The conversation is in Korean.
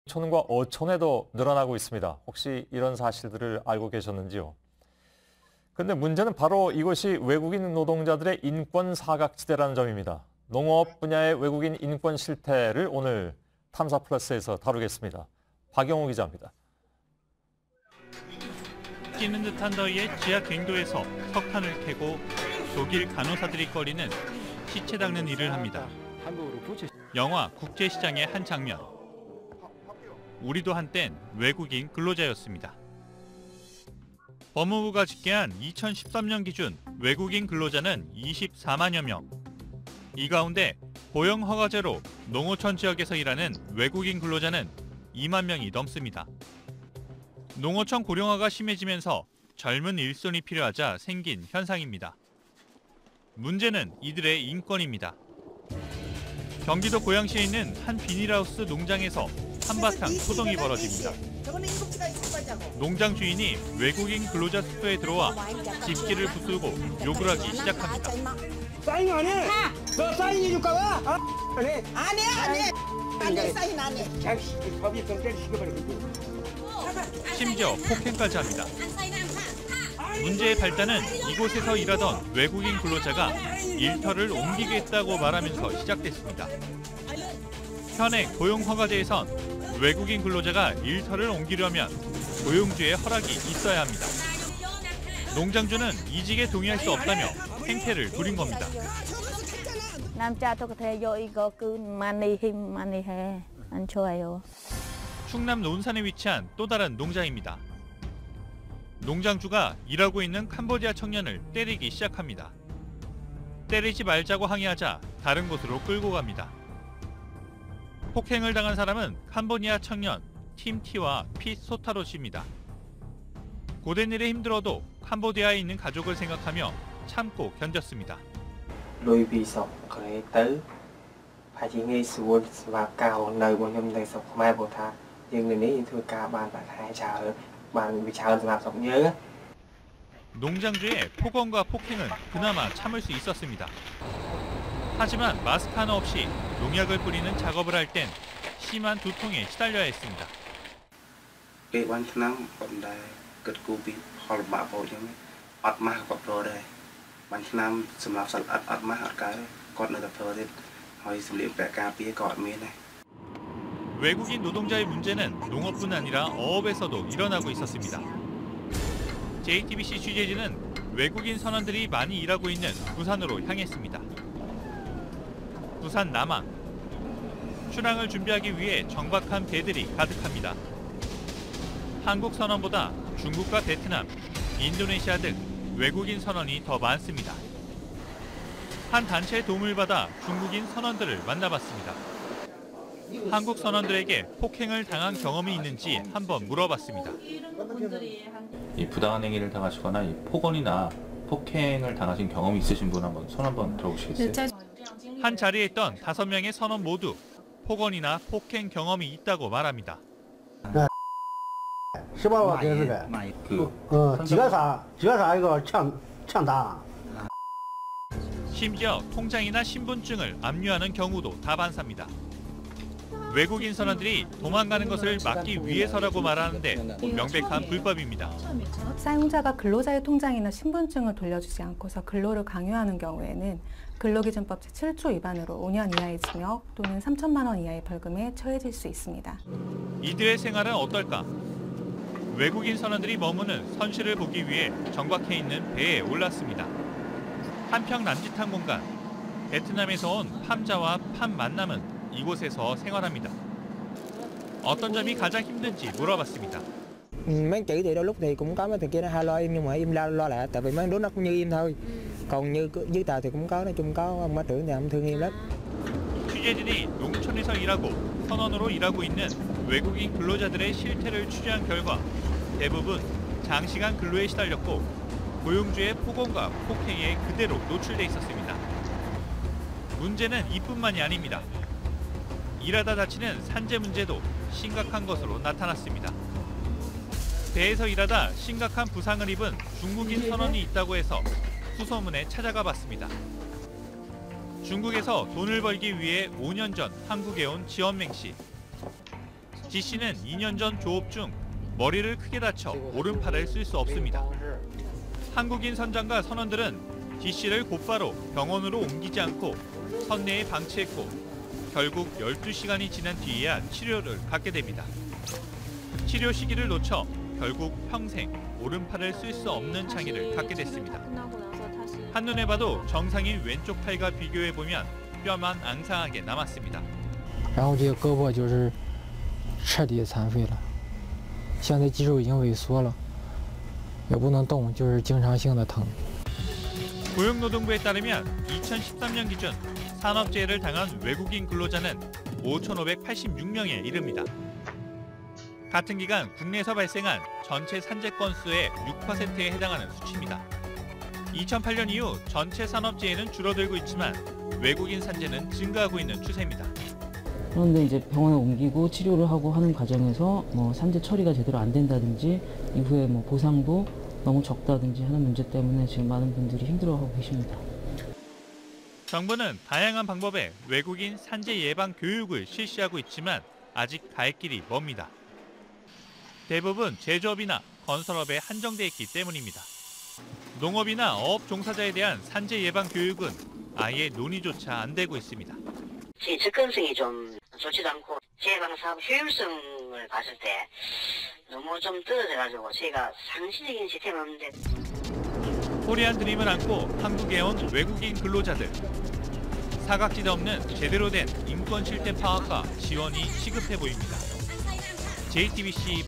촌과 어촌에도 늘어나고 있습니다. 혹시 이런 사실들을 알고 계셨는지요? 그런데 문제는 바로 이것이 외국인 노동자들의 인권 사각지대라는 점입니다. 농업 분야의 외국인 인권 실태를 오늘 탐사 플러스에서 다루겠습니다. 박영호 기자입니다. 찌는 듯한 더위에 지하 갱도에서 석탄을 캐고 독일 간호사들이 꺼리는 시체 닦는 일을 합니다. 영화 국제시장의 한 장면. 우리도 한땐 외국인 근로자였습니다. 법무부가 집계한 2013년 기준 외국인 근로자는 24만여 명. 이 가운데 고용 허가제로 농어촌 지역에서 일하는 외국인 근로자는 2만 명이 넘습니다. 농어촌 고령화가 심해지면서 젊은 일손이 필요하자 생긴 현상입니다. 문제는 이들의 인권입니다. 경기도 고양시에 있는 한 비닐하우스 농장에서 한바탕 소동이 벌어집니다. 농장 주인이 외국인 근로자 숙소에 들어와 집기를 부수고 욕을 하기 시작합니다. 사인 안 해? 너 사인 해줄까 봐? 안 해? 안 해. 안 해, 사인 안 해. 법이 경찰이 시켜버리고. 심지어 폭행까지 합니다. 문제의 발단은 이곳에서 일하던 외국인 근로자가 일터를 옮기겠다고 말하면서 시작됐습니다. 현행 고용허가제에선 외국인 근로자가 일터를 옮기려면 고용주의 허락이 있어야 합니다. 농장주는 이직에 동의할 수 없다며 행태를 부린 겁니다. 충남 논산에 위치한 또 다른 농장입니다. 농장주가 일하고 있는 캄보디아 청년을 때리기 시작합니다. 때리지 말자고 항의하자 다른 곳으로 끌고 갑니다. 폭행을 당한 사람은 캄보디아 청년 팀티와 피소타로 씨입니다. 고된 일에 힘들어도 캄보디아에 있는 가족을 생각하며 참고 견뎠습니다. 농장주의 폭언과 폭행은 그나마 참을 수 있었습니다. 하지만 마스크 하나 없이 농약을 뿌리는 작업을 할 땐 심한 두통에 시달려야 했습니다. 외국인 노동자의 문제는 농업뿐 아니라 어업에서도 일어나고 있었습니다. JTBC 취재진은 외국인 선원들이 많이 일하고 있는 부산으로 향했습니다. 부산 남항. 출항을 준비하기 위해 정박한 배들이 가득합니다. 한국 선원보다 중국과 베트남, 인도네시아 등 외국인 선원이 더 많습니다. 한 단체의 도움을 받아 중국인 선원들을 만나봤습니다. 한국 선원들에게 폭행을 당한 경험이 있는지 한번 물어봤습니다. 이 부당한 행위를 당하시거나 이 폭언이나 폭행을 당하신 경험이 있으신 분 손 한번 들어보시겠어요? 한 자리에 있던 5명의 선원 모두 폭언이나 폭행 경험이 있다고 말합니다. 심지어 통장이나 신분증을 압류하는 경우도 다반사입니다. 외국인 선원들이 도망가는 것을 막기 위해서라고 말하는데 명백한 불법입니다. 사용자가 근로자의 통장이나 신분증을 돌려주지 않고서 근로를 강요하는 경우에는 근로기준법 제7조 위반으로 5년 이하의 징역 또는 3천만 원 이하의 벌금에 처해질 수 있습니다. 이들의 생활은 어떨까? 외국인 선원들이 머무는 선실을 보기 위해 정박해 있는 배에 올랐습니다. 한평 남짓한 공간. 베트남에서 온 팜자와 팜 만남은 이곳에서 생활합니다. 어떤 점이 가장 힘든지 물어봤습니다. Mấy chị thì đôi lúc thì cũng có mấy thằng kia nó hay lo im nhưng mà im lo lạ tại vì mấy đứa nó cũng như im thôi. còn như dưới tàu thì cũng có, nói chung có ông bá trưởng thì ông thương em lắm. 취재진이 농촌에서 일하고 선원으로 일하고 있는 외국인 근로자들의 실태를 취재한 결과 대부분 장시간 근로에 시달렸고 고용주의 폭언과 폭행에 그대로 노출돼 있었습니다. 문제는 이뿐만이 아닙니다. 일하다 다치는 산재 문제도 심각한 것으로 나타났습니다. 배에서 일하다 심각한 부상을 입은 중국인 선원이 있다고 해서 수소문에 찾아가 봤습니다. 중국에서 돈을 벌기 위해 5년 전 한국에 온 지원맹 씨. 지 씨는 2년 전 조업 중 머리를 크게 다쳐 오른팔을 쓸 수 없습니다. 한국인 선장과 선원들은 지 씨를 곧바로 병원으로 옮기지 않고 선내에 방치했고 결국 12시간이 지난 뒤에야 치료를 받게 됩니다. 치료 시기를 놓쳐 결국 평생 오른팔을 쓸 수 없는 장애를 갖게 됐습니다. 한눈에 봐도 정상인 왼쪽 팔과 비교해보면 뼈만 앙상하게 남았습니다. 然后这个胳膊就是彻底残废了，现在肌肉已经萎缩了，也不能动，就是经常性的疼。 고용노동부에 따르면 2013년 기준 산업재해를 당한 외국인 근로자는 5,586명에 이릅니다. 같은 기간 국내에서 발생한 전체 산재 건수의 6%에 해당하는 수치입니다. 2008년 이후 전체 산업재해는 줄어들고 있지만 외국인 산재는 증가하고 있는 추세입니다. 그런데 이제 병원에 옮기고 치료를 하고 하는 과정에서 산재 처리가 제대로 안 된다든지 이후에 보상도 너무 적다든지 하는 문제 때문에 지금 많은 분들이 힘들어하고 계십니다. 정부는 다양한 방법의 외국인 산재 예방 교육을 실시하고 있지만 아직 갈 길이 멉니다. 대부분 제조업이나 건설업에 한정돼 있기 때문입니다. 농업이나 어업 종사자에 대한 산재 예방 교육은 아예 논의조차 안 되고 있습니다. 접근성이 좀 좋지도 않고 재해방 사업 효율성을 봤을 때 너무 좀 떨어져가지고 저희가 상시적인 시스템이 없는데. 코리안 드림을 안고 한국에 온 외국인 근로자들. 사각지대 없는 제대로 된 인권 실태 파악과 지원이 시급해 보입니다. JTBC